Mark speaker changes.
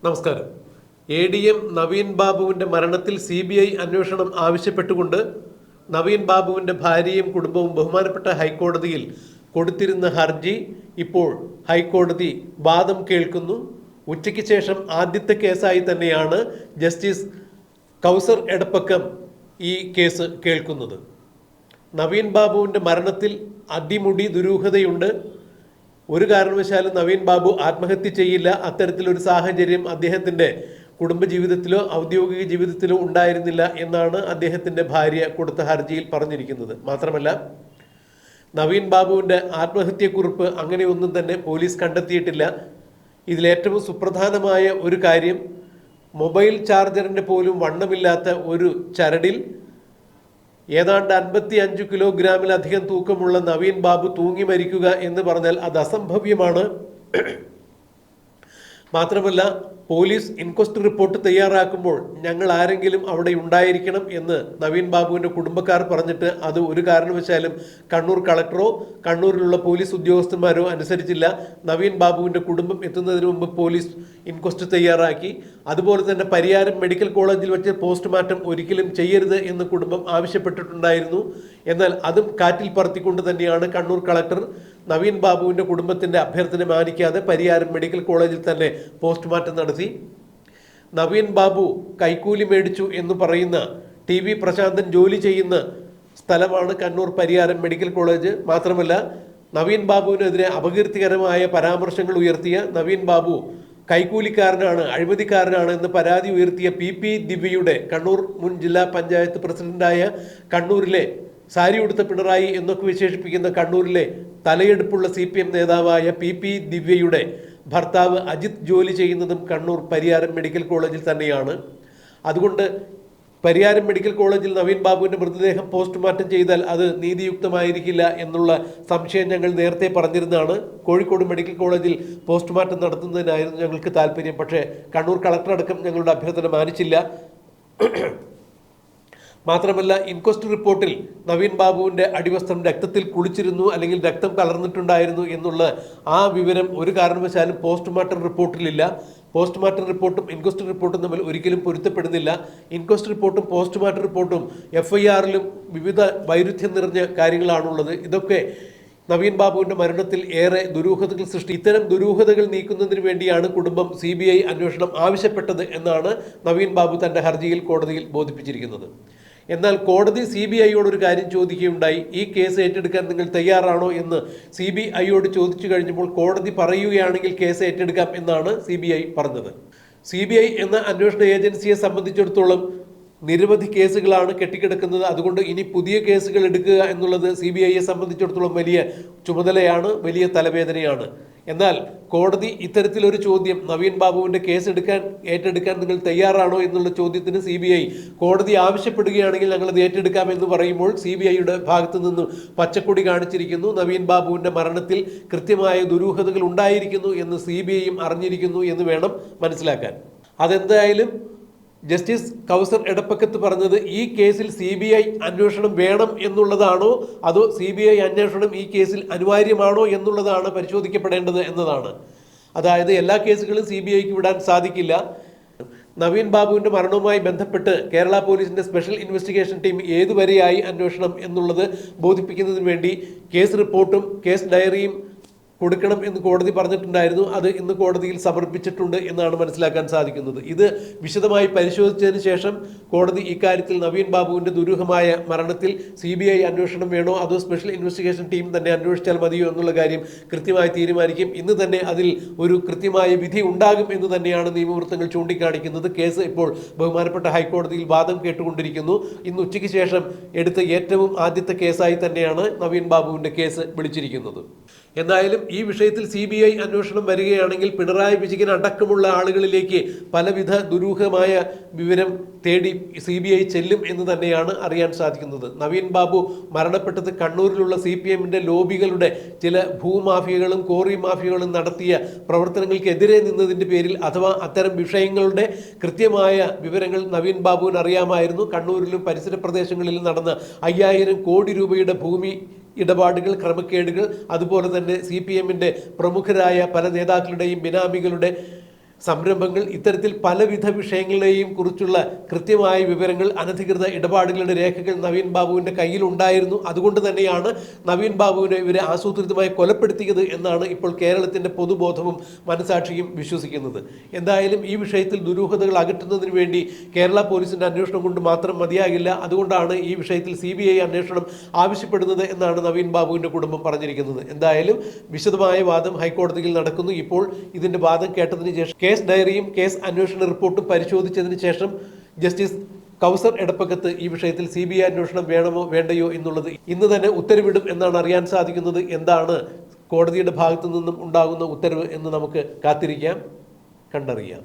Speaker 1: നമസ്കാരം. ADM നവീൻ ബാബുവിൻ്റെ മരണത്തിൽ CBI അന്വേഷണം ആവശ്യപ്പെട്ടുകൊണ്ട് നവീൻ ബാബുവിൻ്റെ ഭാര്യയും കുടുംബവും ബഹുമാനപ്പെട്ട ഹൈക്കോടതിയിൽ കൊടുത്തിരുന്ന ഹർജി ഇപ്പോൾ ഹൈക്കോടതി വാദം കേൾക്കുന്നു. ഉച്ചയ്ക്ക് ശേഷം ആദ്യത്തെ കേസായി തന്നെയാണ് ജസ്റ്റിസ് കൗസർ എടപ്പക്കം ഈ കേസ് കേൾക്കുന്നത്. നവീൻ ബാബുവിൻ്റെ മരണത്തിൽ അടിമുടി ദുരൂഹതയുണ്ട്. ഒരു കാരണവശാലും നവീൻ ബാബു ആത്മഹത്യ ചെയ്യില്ല, അത്തരത്തിലൊരു സാഹചര്യം അദ്ദേഹത്തിൻ്റെ കുടുംബജീവിതത്തിലോ ഔദ്യോഗിക ജീവിതത്തിലോ ഉണ്ടായിരുന്നില്ല എന്നാണ് അദ്ദേഹത്തിൻ്റെ ഭാര്യ കൊടുത്ത ഹർജിയിൽ പറഞ്ഞിരിക്കുന്നത്. മാത്രമല്ല, നവീൻ ബാബുവിൻ്റെ ആത്മഹത്യക്കുറിപ്പ് അങ്ങനെയൊന്നും തന്നെ പോലീസ് കണ്ടെത്തിയിട്ടില്ല. ഇതിലേറ്റവും സുപ്രധാനമായ ഒരു കാര്യം, മൊബൈൽ ചാർജറിൻ്റെ പോലും വണ്ണമില്ലാത്ത ഒരു ചരടിൽ ഏതാണ്ട് 55 കിലോഗ്രാമിലധികം തൂക്കമുള്ള നവീൻ ബാബു തൂങ്ങി മരിക്കുക എന്ന് പറഞ്ഞാൽ അത് അസംഭവ്യമാണ്. മാത്രമല്ല, പോലീസ് ഇൻക്വസ്റ്റ് റിപ്പോർട്ട് തയ്യാറാക്കുമ്പോൾ ഞങ്ങൾ ആരെങ്കിലും അവിടെ ഉണ്ടായിരിക്കണം എന്ന് നവീൻ ബാബുവിൻ്റെ കുടുംബക്കാർ പറഞ്ഞിട്ട് അത് ഒരു കാരണവശാലും കണ്ണൂർ കളക്ടറോ കണ്ണൂരിലുള്ള പോലീസ് ഉദ്യോഗസ്ഥന്മാരോ അനുസരിച്ചില്ല. നവീൻ ബാബുവിൻ്റെ കുടുംബം എത്തുന്നതിന് മുമ്പ് പോലീസ് ഇൻക്വസ്റ്റ് തയ്യാറാക്കി. അതുപോലെ തന്നെ പരിയാരം മെഡിക്കൽ കോളേജിൽ വെച്ച് പോസ്റ്റ്മോർട്ടം ഒരിക്കലും ചെയ്യരുത് എന്ന് കുടുംബം ആവശ്യപ്പെട്ടിട്ടുണ്ടായിരുന്നു. എന്നാൽ അതും കാറ്റിൽ പറത്തിക്കൊണ്ട് തന്നെയാണ് കണ്ണൂർ കളക്ടർ നവീൻ ബാബുവിൻ്റെ കുടുംബത്തിൻ്റെ അഭ്യർത്ഥന മാനിക്കാതെ പരിയാരം മെഡിക്കൽ കോളേജിൽ തന്നെ പോസ്റ്റ്മോർട്ടം നടത്തി. നവീൻ ബാബു കൈക്കൂലി മേടിച്ചു എന്ന് പറയുന്ന TV പ്രശാന്തൻ ജോലി ചെയ്യുന്ന സ്ഥലമാണ് കണ്ണൂർ പരിയാരം മെഡിക്കൽ കോളേജ്. മാത്രമല്ല, നവീൻ ബാബുവിനെതിരെ അപകീർത്തികരമായ പരാമർശങ്ങൾ ഉയർത്തിയ, നവീൻ ബാബു കൈക്കൂലിക്കാരനാണ്, അഴിമതിക്കാരനാണ് എന്ന് പരാതി ഉയർത്തിയ PP ദിവ്യയുടെ, കണ്ണൂർ മുൻ ജില്ലാ പഞ്ചായത്ത് പ്രസിഡന്റായ, കണ്ണൂരിലെ സാരി ഉടുത്ത പിണറായി എന്നൊക്കെ വിശേഷിപ്പിക്കുന്ന കണ്ണൂരിലെ തലയെടുപ്പുള്ള CPM നേതാവായ PP ദിവ്യയുടെ ഭർത്താവ് അജിത് ജോലി ചെയ്യുന്നതും കണ്ണൂർ പരിയാരം മെഡിക്കൽ കോളേജിൽ തന്നെയാണ്. അതുകൊണ്ട് പരിയാരം മെഡിക്കൽ കോളേജിൽ നവീൻ ബാബുവിൻ്റെ മൃതദേഹം പോസ്റ്റ്മോർട്ടം ചെയ്താൽ അത് നീതിയുക്തമായിരിക്കില്ല എന്നുള്ള സംശയം ഞങ്ങൾ നേരത്തെ പറഞ്ഞിരുന്നതാണ്. കോഴിക്കോട് മെഡിക്കൽ കോളേജിൽ പോസ്റ്റ്മോർട്ടം നടത്തുന്നതിനായിരുന്നു ഞങ്ങൾക്ക് താല്പര്യം. പക്ഷേ കണ്ണൂർ കളക്ടർ അടക്കം ഞങ്ങളുടെ അഭ്യർത്ഥന മാനിച്ചില്ല. മാത്രമല്ല, ഇൻക്വസ്റ്റ് റിപ്പോർട്ടിൽ നവീൻ ബാബുവിൻ്റെ അടിവസ്ത്രം രക്തത്തിൽ കുളിച്ചിരുന്നു അല്ലെങ്കിൽ രക്തം കലർന്നിട്ടുണ്ടായിരുന്നു എന്നുള്ള ആ വിവരം ഒരു കാരണവശാലും പോസ്റ്റ്മോർട്ടം റിപ്പോർട്ടിലില്ല. പോസ്റ്റ്മോർട്ടം റിപ്പോർട്ടും ഇൻക്വസ്റ്റ് റിപ്പോർട്ടും തമ്മിൽ ഒരിക്കലും പൊരുത്തപ്പെടുന്നില്ല. ഇൻക്വസ്റ്റ് റിപ്പോർട്ടും പോസ്റ്റ്മോർട്ടം റിപ്പോർട്ടും FIRലും വിവിധ വൈരുദ്ധ്യം നിറഞ്ഞ കാര്യങ്ങളാണുള്ളത്. ഇതൊക്കെ നവീൻ ബാബുവിൻ്റെ മരണത്തിൽ ഏറെ ദുരൂഹതകൾ സൃഷ്ടി. ഇത്തരം ദുരൂഹതകൾ നീക്കുന്നതിന് വേണ്ടിയാണ് കുടുംബം CBI അന്വേഷണം ആവശ്യപ്പെട്ടത് എന്നാണ് നവീൻ ബാബു തൻ്റെ ഹർജിയിൽ കോടതിയിൽ ബോധിപ്പിച്ചിരിക്കുന്നത്. എന്നാൽ കോടതി CBIയോട് ഒരു കാര്യം ചോദിക്കുകയുണ്ടായി. ഈ കേസ് ഏറ്റെടുക്കാൻ നിങ്ങൾ തയ്യാറാണോ എന്ന് CBIയോട് ചോദിച്ചു കഴിഞ്ഞപ്പോൾ കോടതി പറയുകയാണെങ്കിൽ കേസ് ഏറ്റെടുക്കാം എന്നാണ് CBI പറഞ്ഞത്. CBI എന്ന അന്വേഷണ ഏജൻസിയെ സംബന്ധിച്ചിടത്തോളം നിരവധി കേസുകളാണ് കെട്ടിക്കിടക്കുന്നത്. അതുകൊണ്ട് ഇനി പുതിയ കേസുകൾ എടുക്കുക എന്നുള്ളത് CBIയെ സംബന്ധിച്ചിടത്തോളം വലിയ ചുമതലയാണ്, വലിയ തലവേദനയാണ്. എന്നാൽ കോടതി ഇത്തരത്തിലൊരു ചോദ്യം, നവീൻ ബാബുവിൻ്റെ കേസ് ഏറ്റെടുക്കാൻ നിങ്ങൾ തയ്യാറാണോ എന്നുള്ള ചോദ്യത്തിന് CBI കോടതി ആവശ്യപ്പെടുകയാണെങ്കിൽ ഞങ്ങളത് ഏറ്റെടുക്കാമെന്ന് പറയുമ്പോൾ CBIയുടെ ഭാഗത്തു നിന്നും പച്ചക്കൊടി കാണിച്ചിരിക്കുന്നു. നവീൻ ബാബുവിൻ്റെ മരണത്തിൽ കൃത്യമായ ദുരൂഹതകൾ ഉണ്ടായിരിക്കുന്നു എന്ന് CBIയും അറിഞ്ഞിരിക്കുന്നു എന്ന് വേണം മനസ്സിലാക്കാൻ. അതെന്തായാലും ജസ്റ്റിസ് കൗസർ എടപ്പക്കത്ത് പറഞ്ഞത് ഈ കേസിൽ CBI അന്വേഷണം വേണം എന്നുള്ളതാണോ അതോ CBI അന്വേഷണം ഈ കേസിൽ അനിവാര്യമാണോ എന്നുള്ളതാണ് പരിശോധിക്കപ്പെടേണ്ടത് എന്നതാണ്. അതായത് എല്ലാ കേസുകളും CBIക്ക് വിടാൻ സാധിക്കില്ല. നവീൻ ബാബുവിൻ്റെ മരണവുമായി ബന്ധപ്പെട്ട് കേരള പോലീസിൻ്റെ സ്പെഷ്യൽ ഇൻവെസ്റ്റിഗേഷൻ ടീം ഏതുവരെയായി അന്വേഷണം എന്നുള്ളത് ബോധിപ്പിക്കുന്നതിന് വേണ്ടി കേസ് റിപ്പോർട്ടും കേസ് ഡയറിയും കൊടുക്കണം എന്ന് കോടതി പറഞ്ഞിട്ടുണ്ടായിരുന്നു. അത് ഇന്ന് കോടതിയിൽ സമർപ്പിച്ചിട്ടുണ്ട് എന്നാണ് മനസ്സിലാക്കാൻ സാധിക്കുന്നത്. ഇത് വിശദമായി പരിശോധിച്ചതിന് ശേഷം കോടതി ഇക്കാര്യത്തിൽ നവീൻ ബാബുവിൻ്റെ ദുരൂഹമായ മരണത്തിൽ CBI അന്വേഷണം വേണോ അതോ സ്പെഷ്യൽ ഇൻവെസ്റ്റിഗേഷൻ ടീം തന്നെ അന്വേഷിച്ചാൽ മതിയോ എന്നുള്ള കാര്യം കൃത്യമായി തീരുമാനിക്കും. ഇന്ന് തന്നെ അതിൽ ഒരു കൃത്യമായ വിധി ഉണ്ടാകും എന്ന് തന്നെയാണ് നിയമവൃത്തങ്ങൾ ചൂണ്ടിക്കാണിക്കുന്നത്. കേസ് ഇപ്പോൾ ബഹുമാനപ്പെട്ട ഹൈക്കോടതിയിൽ വാദം കേട്ടുകൊണ്ടിരിക്കുന്നു. ഇന്ന് ഉച്ചയ്ക്ക് ശേഷം എടുത്ത ഏറ്റവും ആദ്യത്തെ കേസായി തന്നെയാണ് നവീൻ ബാബുവിൻ്റെ കേസ് വിളിച്ചിരിക്കുന്നത്. എന്തായാലും ഈ വിഷയത്തിൽ CBI അന്വേഷണം വരികയാണെങ്കിൽ പിണറായി വിജയൻ അടക്കമുള്ള ആളുകളിലേക്ക് പലവിധ ദുരൂഹമായ വിവരം തേടി CBI ചെല്ലും എന്ന് തന്നെയാണ് അറിയാൻ സാധിക്കുന്നത്. നവീൻ ബാബു മരണപ്പെട്ടത് കണ്ണൂരിലുള്ള CPMൻ്റെ ലോബികളുടെ ചില ഭൂമാഫിയകളും കോറി മാഫിയകളും നടത്തിയ പ്രവർത്തനങ്ങൾക്കെതിരെ നിന്നതിൻ്റെ പേരിൽ അഥവാ അത്തരം വിഷയങ്ങളുടെ കൃത്യമായ വിവരങ്ങൾ നവീൻ ബാബുവിന് അറിയാമായിരുന്നു. കണ്ണൂരിലും പരിസര പ്രദേശങ്ങളിലും നടന്ന 5000 കോടി രൂപയുടെ ഭൂമി ഇടപാടുകൾ, ക്രമക്കേടുകൾ, അതുപോലെ തന്നെ CPMൻ്റെ പ്രമുഖരായ പല നേതാക്കളുടെയും ബിനാമികളുടെ സംരംഭങ്ങൾ ഇത്തരത്തിൽ പലവിധ വിഷയങ്ങളെയും കുറിച്ചുള്ള കൃത്യമായ വിവരങ്ങൾ, അനധികൃത ഇടപാടുകളുടെ രേഖകൾ നവീൻ ബാബുവിൻ്റെ കയ്യിലുണ്ടായിരുന്നു. അതുകൊണ്ട് തന്നെയാണ് നവീൻ ബാബുവിനെ ഇവരെ ആസൂത്രിതമായി കൊലപ്പെടുത്തിയത് എന്നാണ് ഇപ്പോൾ കേരളത്തിൻ്റെ പൊതുബോധവും മനസാക്ഷിയും വിശ്വസിക്കുന്നത്. എന്തായാലും ഈ വിഷയത്തിൽ ദുരൂഹതകൾ അകറ്റുന്നതിന് വേണ്ടി കേരള പോലീസിൻ്റെ അന്വേഷണം കൊണ്ട് മാത്രം മതിയാകില്ല. അതുകൊണ്ടാണ് ഈ വിഷയത്തിൽ CBI അന്വേഷണം ആവശ്യപ്പെടുന്നത് എന്നാണ് നവീൻ ബാബുവിൻ്റെ കുടുംബം പറഞ്ഞിരിക്കുന്നത്. എന്തായാലും വിശദമായ വാദം ഹൈക്കോടതിയിൽ നടക്കുന്നു. ഇപ്പോൾ ഇതിൻ്റെ വാദം കേട്ടതിന് ശേഷം കേസ് ഡയറിയും കേസ് അന്വേഷണ റിപ്പോർട്ടും പരിശോധിച്ചതിന് ശേഷം ജസ്റ്റിസ് കൗസർ എടപ്പകത്ത് ഈ വിഷയത്തിൽ CBI അന്വേഷണം വേണമോ വേണ്ടയോ എന്നുള്ളത് ഇന്ന് തന്നെ ഉത്തരവിടും എന്നാണ് അറിയാൻ സാധിക്കുന്നത്. എന്താണ് കോടതിയുടെ ഭാഗത്തു നിന്നും ഉണ്ടാകുന്ന ഉത്തരവ് എന്ന് നമുക്ക് കാത്തിരിക്കാം, കണ്ടറിയാം.